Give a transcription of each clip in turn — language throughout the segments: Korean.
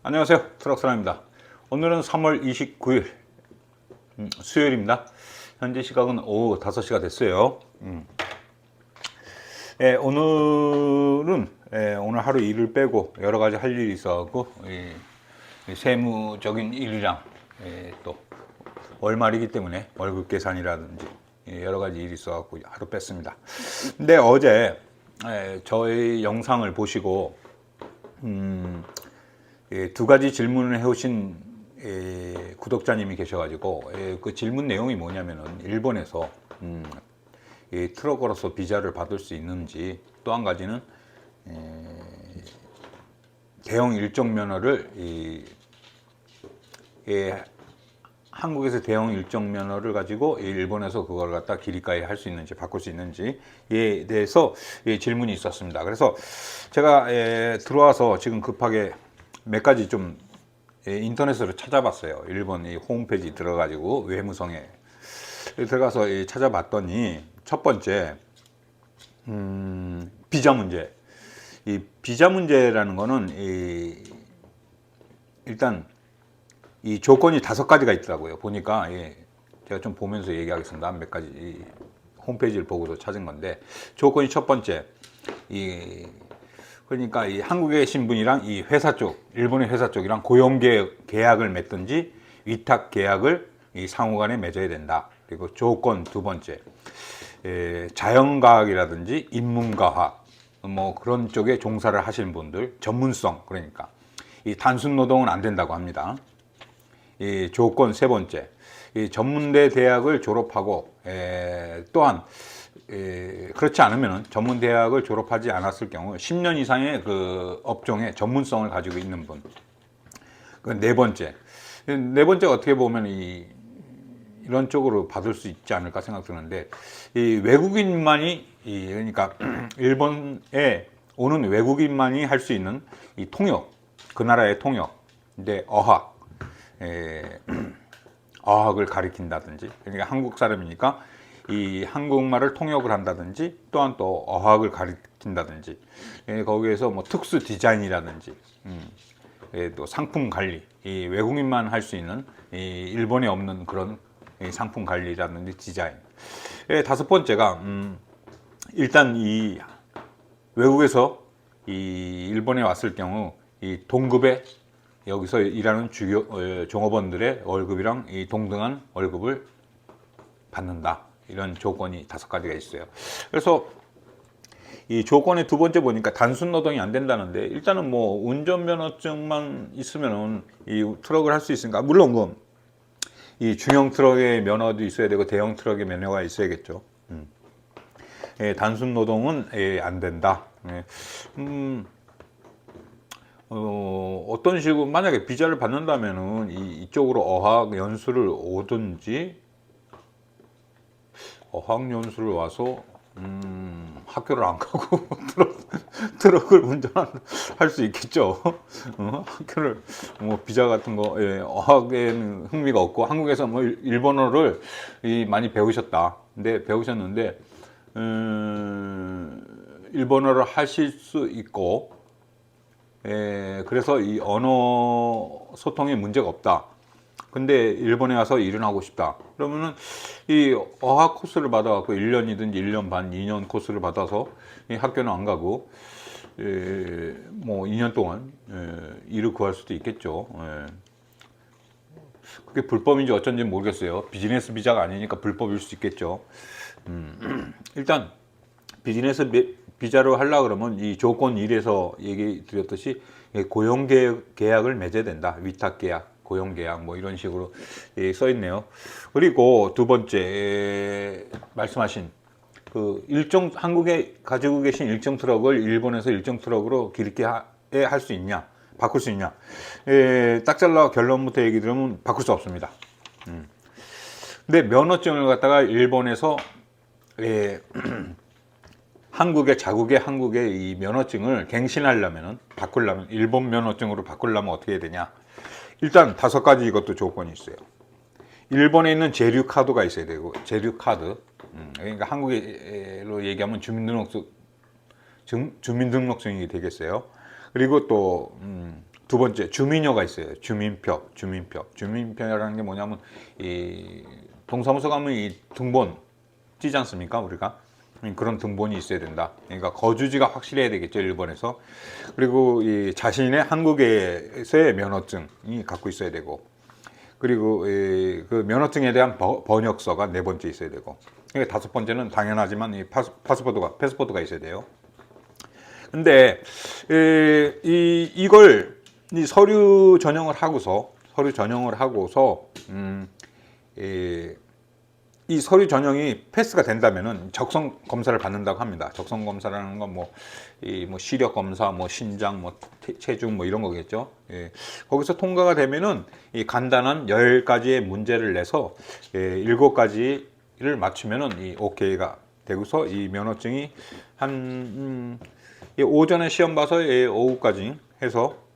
안녕하세요, 트럭사람입니다. 오늘은 3월 29일 수요일입니다. 현재 시각은 오후 5시가 됐어요. 오늘 하루 일을 빼고 여러 가지 할 일이 있어갖고 세무적인 일이랑 또 월말이기 때문에 월급 계산이라든지 여러 가지 일이 있어갖고 하루 뺐습니다. 근데 어제 저희 영상을 보시고 두 가지 질문을 해오신 구독자님이 계셔가지고 그 질문 내용이 뭐냐면은 일본에서 트럭으로서 비자를 받을 수 있는지, 또 한 가지는 대형 일정 면허를 한국에서 대형 일정 면허를 가지고 일본에서 그걸 갖다 기리가에 할 수 있는지 바꿀 수 있는지에 대해서 질문이 있었습니다. 그래서 제가 들어와서 지금 급하게 몇 가지 좀 인터넷으로 찾아봤어요. 일본 이 홈페이지 들어가지고 외무성에 들어가서 찾아봤더니 첫 번째 비자 문제. 이 비자 문제라는 거는 일단 이 조건이 5가지가 있더라고요. 보니까 제가 좀 보면서 얘기하겠습니다. 몇 가지 홈페이지를 보고서 찾은 건데, 조건이 첫 번째, 그러니까 이 한국에 계신 분이랑 이 회사 쪽, 일본의 회사 쪽이랑 고용 계약을 맺든지 위탁 계약을 이 상호간에 맺어야 된다. 그리고 조건 두 번째, 자연과학이라든지 인문과학 뭐 그런 쪽에 종사를 하시는 분들, 전문성, 그러니까 이 단순 노동은 안 된다고 합니다. 이 조건 세 번째, 이 전문대 대학을 졸업하고 또한 그렇지 않으면 전문대학을 졸업하지 않았을 경우 10년 이상의 그 업종의 전문성을 가지고 있는 분. 그 네 번째, 어떻게 보면 이런 쪽으로 받을 수 있지 않을까 생각드는데, 이 외국인만이 그러니까 일본에 오는 외국인만이 할 수 있는 이 통역, 그 나라의 통역, 근데 어학을 가리킨다든지, 그러니까 한국 사람이니까 이 한국말을 통역을 한다든지, 또한 또 어학을 가리킨다든지, 거기에서 뭐 특수 디자인이라든지, 또 상품 관리, 이 외국인만 할 수 있는 이 일본에 없는 그런 상품 관리라든지 디자인. 다섯 번째가 일단 이 외국에서 이 일본에 왔을 경우 이 동급의 여기서 일하는 주요 종업원들의 월급이랑 이 동등한 월급을 받는다. 이런 조건이 5가지가 있어요. 그래서 이 조건의 두 번째 보니까 단순 노동이 안 된다는데, 일단은 뭐 운전면허증만 있으면은 이 트럭을 할 수 있으니까, 물론 이 중형 트럭의 면허도 있어야 되고 대형 트럭의 면허가 있어야겠죠. 단순 노동은 안 된다. 어떤 식으로 만약에 비자를 받는다면은 이쪽으로 어학 연수를 오든지, 어학 연수를 와서 학교를 안 가고 트럭을 운전할 수 있겠죠. 학교를 뭐 비자 같은 거, 어학에는 흥미가 없고 한국에서 뭐 일본어를 많이 배우셨다. 근데 배우셨는데 일본어를 하실 수 있고, 그래서 이 언어 소통에 문제가 없다. 근데 일본에 와서 일을 하고 싶다. 그러면은 이 어학 코스를 받아갖고 1년이든지 1년 반, 2년 코스를 받아서 이 학교는 안 가고 뭐 2년 동안 일을 구할 수도 있겠죠. 그게 불법인지 어쩐지 모르겠어요. 비즈니스 비자가 아니니까 불법일 수 있겠죠. 일단 비즈니스 비자로 하려고 그러면 이 조건 1에서 얘기 드렸듯이 고용 계약을 맺어야 된다. 위탁 계약, 고용 계약 뭐 이런 식으로 써 있네요. 그리고 두 번째 말씀하신 그 한국에 가지고 계신 일정 트럭을 일본에서 일정 트럭으로 기르게 할 수 있냐, 바꿀 수 있냐. 딱 잘라 결론부터 얘기 들으면 바꿀 수 없습니다. 근데 면허증을 갖다가 일본에서 한국의 이 면허증을 갱신하려면, 바꾸려면, 일본 면허증으로 바꾸려면 어떻게 해야 되냐. 일단 5가지 이것도 조건이 있어요. 일본에 있는 재류 카드가 있어야 되고, 재류 카드. 그러니까 한국으로 얘기하면 주민등록증이 되겠어요. 그리고 또 두 번째 주민료가 있어요. 주민표라는 게 뭐냐면 이 동사무소 가면 이 등본 띄지 않습니까? 우리가 그런 등본이 있어야 된다. 그러니까 거주지가 확실해야 되겠죠, 일본에서. 그리고 이 자신의 한국에서의 면허증이 갖고 있어야 되고, 그리고 그 면허증에 대한 번역서가 네 번째 있어야 되고, 그러니까 다섯 번째는 당연하지만 이 패스포드가 있어야 돼요. 근데 이걸 이 서류 전형을 하고서 이 서류 전형이 패스가 된다면은 적성 검사를 받는다고 합니다. 적성 검사라는 건 뭐 시력 검사, 뭐 신장, 뭐 체중 뭐 이런 거겠죠. 예. 거기서 통과가 되면은 이 간단한 10가지의 문제를 내서 7가지를 맞추면은 이 오케이가 되고서 이 면허증이 한 오전에 시험 봐서 오후까지 해서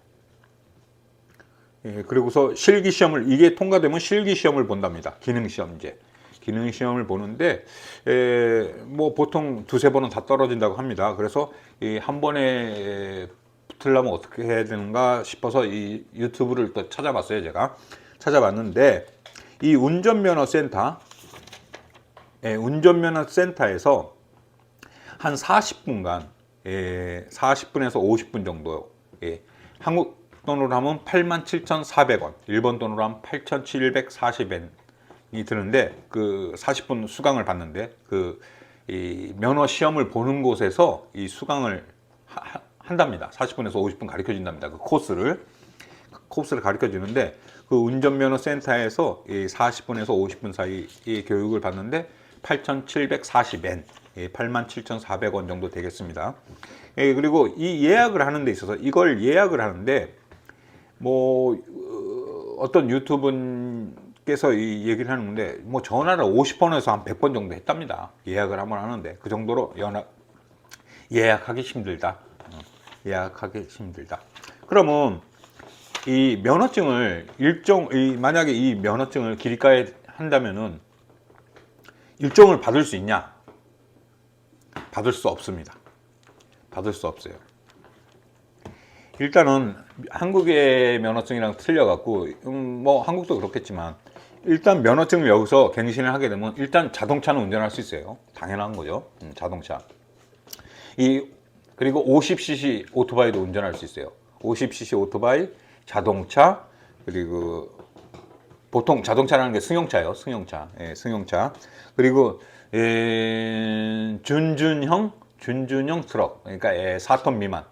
그리고서 실기 시험을 이게 통과되면 실기 시험을 본답니다. 기능 시험을 보는데 뭐 보통 두세 번은 다 떨어진다고 합니다. 그래서 이 한 번에 붙으려면 어떻게 해야 되는가 싶어서 이 유튜브를 또 찾아봤어요. 제가 찾아봤는데 이 운전면허센터에서 한 40분간 40분에서 50분 정도 한국 돈으로 하면 87,400원, 일본 돈으로 하면 8,740엔이 드는데 그 40분 수강을 받는데 이 면허 시험을 보는 곳에서 이 수강을 한답니다. 40분에서 50분 가르쳐 준답니다. 그 코스를 가르쳐 주는데 그 운전면허 센터에서 40분에서 50분 사이 이 교육을 받는데 8,740엔, 87,400원 정도 되겠습니다. 그리고 이 예약을 하는 데 있어서 이걸 예약을 하는데 뭐 어떤 유튜브께서 이 얘기를 하는데 뭐 전화를 50번에서 한 100번 정도 했답니다. 예약을 한번 하는데 그 정도로 예약하기 힘들다. 그러면 이 면허증을 만약에 이 면허증을 기립가에 한다면은 일정을 받을 수 있냐? 받을 수 없습니다. 받을 수 없어요. 일단은 한국의 면허증이랑 틀려갖고 뭐 한국도 그렇겠지만 일단 면허증을 여기서 갱신을 하게 되면 일단 자동차는 운전할 수 있어요. 당연한 거죠. 자동차. 그리고 50cc 오토바이도 운전할 수 있어요. 50cc 오토바이, 자동차, 그리고 보통 자동차라는 게 승용차예요. 승용차. 그리고 준준형 트럭, 그러니까 4톤 미만.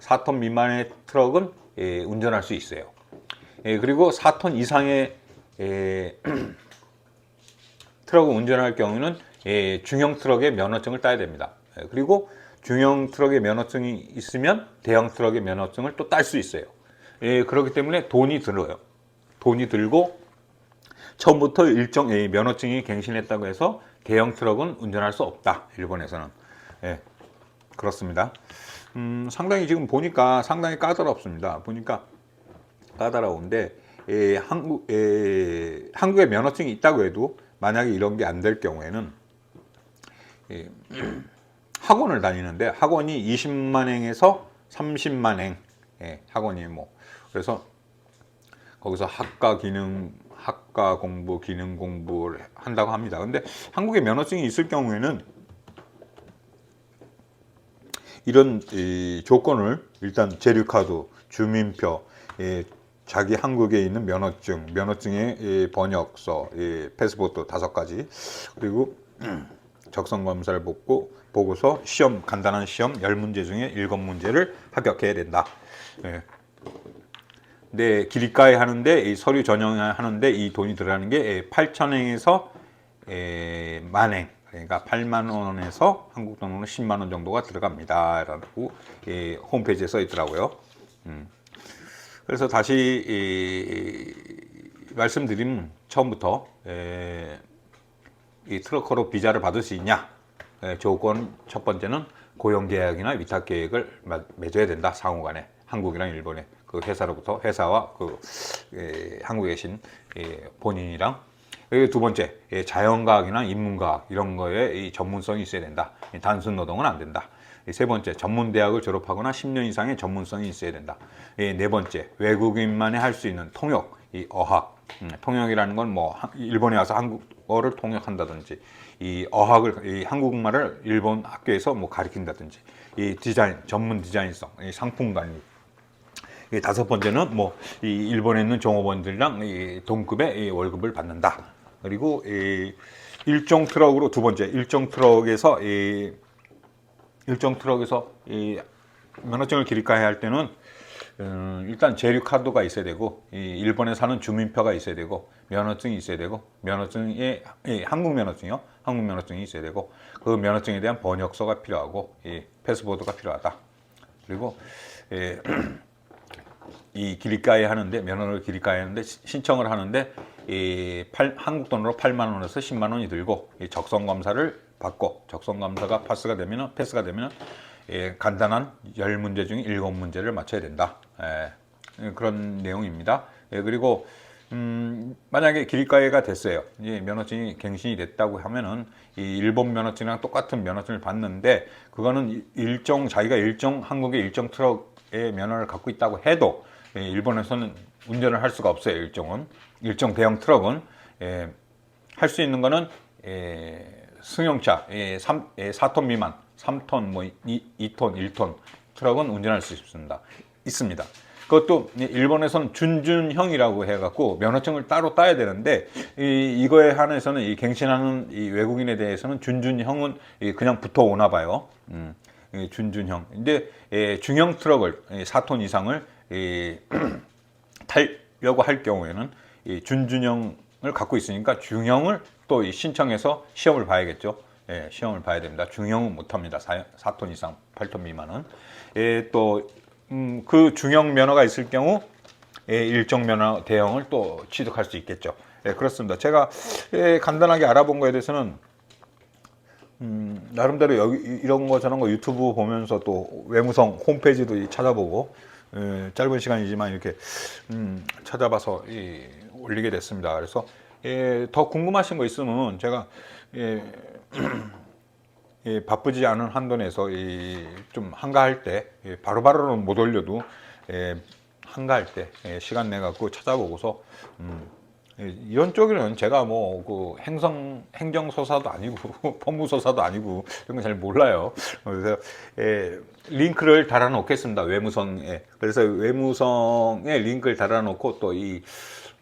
4톤 미만의 트럭은 운전할 수 있어요. 그리고 4톤 이상의 트럭을 운전할 경우는 중형 트럭의 면허증을 따야 됩니다. 그리고 중형 트럭의 면허증이 있으면 대형 트럭의 면허증을 또 딸 수 있어요. 그렇기 때문에 돈이 들어요. 돈이 들고 처음부터 일정 면허증이 갱신했다고 해서 대형 트럭은 운전할 수 없다. 일본에서는. 그렇습니다. 상당히 지금 보니까 상당히 까다롭습니다. 보니까 까다로운데 한국에 면허증이 있다고 해도 만약에 이런 게 안 될 경우에는 학원을 다니는데 학원이 20만행에서 30만행 학원이 그래서 거기서 학과 공부, 기능 공부를 한다고 합니다. 근데 한국에 면허증이 있을 경우에는 이런 조건을 일단 재료카드, 주민표, 자기 한국에 있는 면허증의 번역서, 패스포트 5가지, 그리고 적성 검사를 보고서 간단한 시험 10문제 중에 7문제를 합격해야 된다. 근데 기립가에 하는데 이 서류 전형을 하는데 이 돈이 들어가는 게 8,000엔에서 만엔, 그러니까 8만 원에서 한국 돈으로 10만 원 정도가 들어갑니다. 라고 홈페이지에 써 있더라고요. 그래서 다시 말씀드리면 처음부터 이 트럭커로 비자를 받을 수 있냐? 조건 첫 번째는 고용계약이나 위탁계획을 맺어야 된다. 상호간에 한국이랑 일본의 그 회사와 그 한국에 계신 본인이랑. 그리고 두 번째, 자연과학이나 인문과학 이런 거에 이 전문성이 있어야 된다. 단순 노동은 안 된다. 세 번째, 전문대학을 졸업하거나 10년 이상의 전문성이 있어야 된다. 네 번째, 외국인만이 할 수 있는 통역, 이 어학. 통역이라는 건 뭐 일본에 와서 한국어를 통역한다든지, 이 어학을, 이 한국말을 일본 학교에서 뭐 가르친다든지, 이 디자인, 전문 디자인성, 이 상품 관리. 다섯 번째는 뭐 이 일본에 있는 종업원들이랑 이 동급의 이 월급을 받는다. 그리고 이 일종 트럭으로 두 번째, 일종 트럭에서 이 면허증을 기록해야 할 때는 일단 재류 카드가 있어야 되고, 이 일본에 사는 주민표가 있어야 되고, 면허증이 있어야 되고, 면허증에 한국 면허증이요, 한국 면허증이 있어야 되고, 그 면허증에 대한 번역서가 필요하고, 이 패스포드가 필요하다. 그리고 이 기립가에 하는데, 면허를 기립가에 하는데 신청을 하는데 한국 돈으로 8만 원에서 10만 원이 들고, 이 적성 검사를 받고, 적성 검사가 패스가 되면 간단한 10문제 중에 7문제를 맞춰야 된다. 그런 내용입니다. 그리고 만약에 기립가해가 됐어요. 면허증이 갱신이 됐다고 하면은 이 일본 면허증이랑 똑같은 면허증을 받는데, 그거는 자기가 한국의 일정 트럭의 면허를 갖고 있다고 해도 일본에서는 운전을 할 수가 없어요. 일정 대형 트럭은 할 수 있는 거는 승용차 4톤 미만, 3톤, 뭐 2톤, 1톤 트럭은 운전할 수 있습니다. 그것도 일본에서는 준준형이라고 해갖고 면허증을 따로 따야 되는데, 이거에 한해서는 이 갱신하는 이 외국인에 대해서는 준준형은 그냥 붙어 오나 봐요. 준준형. 근데 중형 트럭을 4톤 이상을 타려고 할 경우에는 이 준준형을 갖고 있으니까 중형을 또 신청해서 시험을 봐야겠죠. 시험을 봐야 됩니다. 중형은 못합니다. 4톤 이상, 8톤 미만은. 또 그 중형 면허가 있을 경우 일정 면허 대형을 또 취득할 수 있겠죠. 그렇습니다. 제가 간단하게 알아본 거에 대해서는 나름대로 이런 거 저런 거 유튜브 보면서 또 외무성 홈페이지도 찾아보고, 짧은 시간이지만 이렇게 찾아봐서 올리게 됐습니다. 그래서 더 궁금하신 거 있으면 제가 바쁘지 않은 한도 내에서 좀 한가할 때, 바로바로는 못 올려도 한가할 때 시간 내 갖고 찾아보고서, 이런 쪽에는 제가 뭐 그 행정소사도 아니고 법무소사도 아니고 이런 거 잘 몰라요. 그래서 링크를 달아 놓겠습니다. 외무성에. 그래서 외무성에 링크를 달아 놓고, 또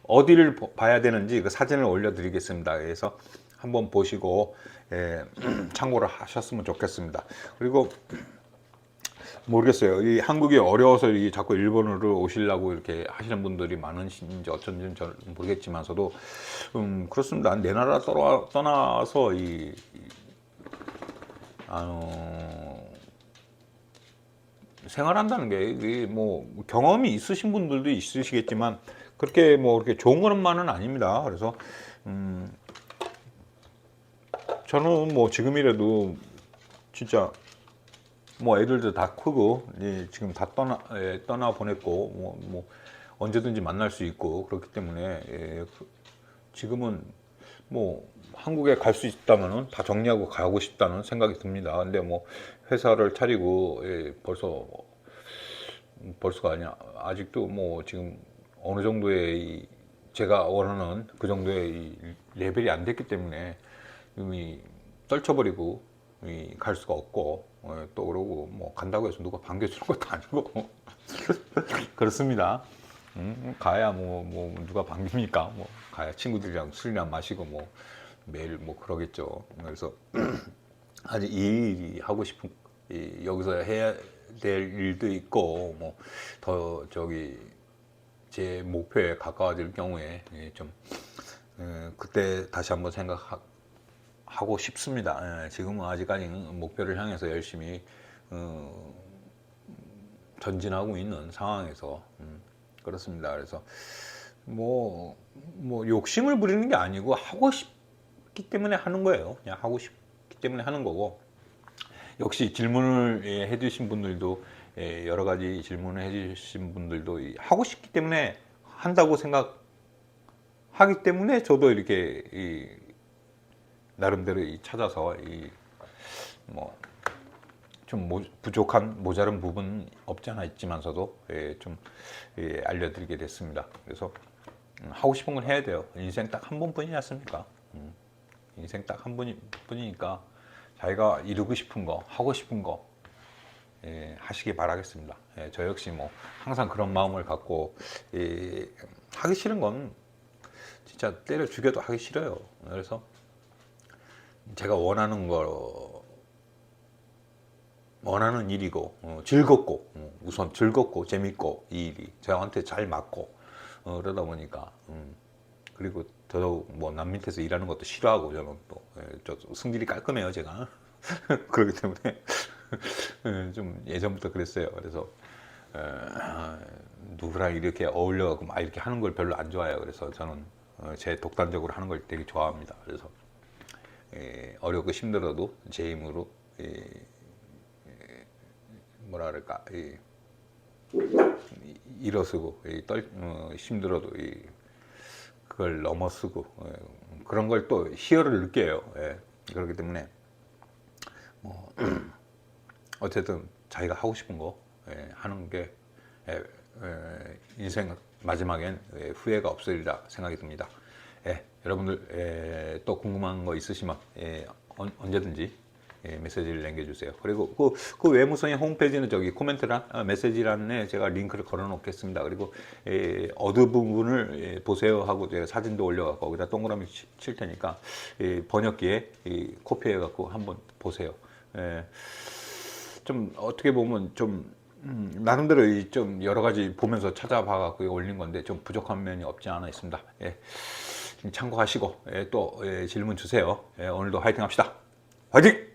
어디를 봐야 되는지 그 사진을 올려 드리겠습니다. 그래서 한번 보시고 참고를 하셨으면 좋겠습니다. 그리고 모르겠어요. 한국이 어려워서 자꾸 일본으로 오시려고 이렇게 하시는 분들이 많으신지 어쩐지는 잘 모르겠지만서도 그렇습니다. 내 나라 떠나서 생활한다는 게 뭐 경험이 있으신 분들도 있으시겠지만 그렇게 그렇게 좋은 것만은 아닙니다. 그래서 저는 뭐 지금이라도 진짜 뭐 애들도 다 크고 지금 다 떠나 보냈고 뭐 언제든지 만날 수 있고 그렇기 때문에 지금은 뭐 한국에 갈 수 있다면은 다 정리하고 가고 싶다는 생각이 듭니다. 근데 뭐 회사를 차리고 벌써가 아니야. 아직도 뭐 지금 어느 정도의 제가 원하는 그 정도의 레벨이 안 됐기 때문에 이미 떨쳐버리고 갈 수가 없고, 또 그러고 뭐 간다고 해서 누가 반겨주는 것도 아니고 그렇습니다. 가야 뭐 누가 반깁니까? 뭐 가야 친구들이랑 술이나 마시고 뭐 매일 뭐 그러겠죠. 그래서 아직 이 일이 하고 싶은 여기서 해야 될 일도 있고 뭐 더 제 목표에 가까워질 경우에 좀 그때 다시 한번 생각하고 싶습니다. 지금은 아직까지는 목표를 향해서 열심히 전진하고 있는 상황에서 그렇습니다. 그래서 뭐 욕심을 부리는 게 아니고 하고 싶기 때문에 하는 거예요. 그냥 하고 싶기 때문에 하는 거고, 역시 질문을 해주신 분들도 여러 가지 질문을 해주신 분들도 하고 싶기 때문에 한다고 생각하기 때문에 저도 이렇게 나름대로 찾아서 뭐 좀 부족한 모자른 부분 없지 않아 있지만서도 좀 알려드리게 됐습니다. 그래서 하고 싶은 걸 해야 돼요. 인생 딱 한 번뿐이지 않습니까? 인생 딱 한 번뿐이니까 자기가 이루고 싶은 거, 하고 싶은 거 하시기 바라겠습니다. 저 역시 뭐 항상 그런 마음을 갖고 하기 싫은 건 진짜 때려 죽여도 하기 싫어요. 그래서 제가 원하는 일이고 즐겁고 우선 즐겁고 재밌고 이 일이 저한테 잘 맞고 그러다 보니까 그리고 더더욱 뭐 남 밑에서 일하는 것도 싫어하고 저는 또 성질이 깔끔해요 제가 그렇기 때문에 좀 예전부터 그랬어요. 그래서 누구랑 이렇게 어울려갖고 막 이렇게 하는 걸 별로 안 좋아해요. 그래서 저는 제 독단적으로 하는 걸 되게 좋아합니다. 그래서 어렵고 힘들어도 제 힘으로 뭐라 그럴까 일어서고 힘들어도 그걸 넘어서고 그런 걸 또 희열을 느껴요. 그렇기 때문에 뭐 어쨌든 자기가 하고 싶은 거 하는 게 인생 마지막엔 후회가 없으리라 생각이 듭니다. 여러분들 또 궁금한 거 있으시면 언제든지 메시지를 남겨주세요. 그리고 그 외무성의 홈페이지는 저기 코멘트란 메시지란에 제가 링크를 걸어 놓겠습니다. 그리고 어느 부분을 보세요 하고 제가 사진도 올려갖고 거기다 동그라미 칠 테니까 번역기에 코피해 갖고 한번 보세요. 좀 어떻게 보면 좀 나름대로 좀 여러 가지 보면서 찾아봐 갖고 올린 건데 좀 부족한 면이 없지 않아 있습니다. 참고하시고 또 질문 주세요. 오늘도 화이팅 합시다. 화이팅!